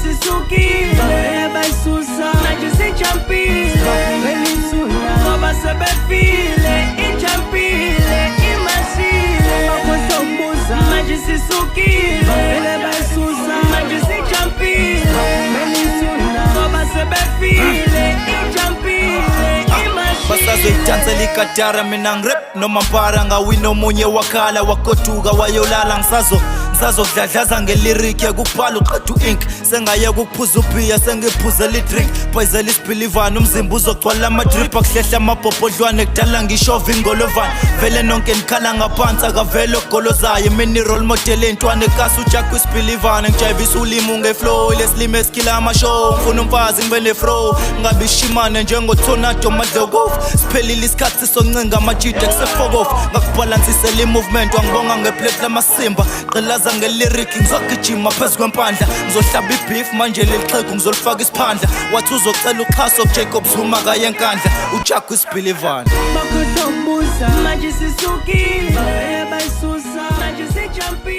sisukile bayisusa manje sijampile ngoba sebefile ijampile imashile bakosobuza manje sisukile bayisusa manje sijampile ngoba sebefile ijampile basazoyidansela ikatara mina ngrep noma mpara ngawina omunye wakhala wagoduka wayolala ngisazokudladlaza ngelirikhi yakukubhala uqeda u-ink sengayeka ukuphuza ubhiya sengiphuzela idrink payizela isibhilivana umzimba uzogcwala amadrip akuhlehla amabhobhodlwane kudala ngishova ingolovane vele nonke nikhala ngaphansi akavele ogolozayo imini role model entwane kasi ujack kwisibhilivane ngijayivisa ulimi ungeflow lesilimi esikhila amashow ngifuna umfazi ngibe nefrow ngabe ishimane njengotornado madlokofu siphelile isikhathi soncinga amajida kusefokofu ngakubhalansisela i-movement wangibonga ngeplate lamasimba qilaza ngelirikhi ngizogijima phezu kwempandla ngizohlaba ibeef manje leli xhegu ngizolifaka isiphandla wathi uzocela uxhaso kuJacob Zuma kayenkandla ujack kwisibhilivane bakosobuza manje sisukile bayisusa manje sijampile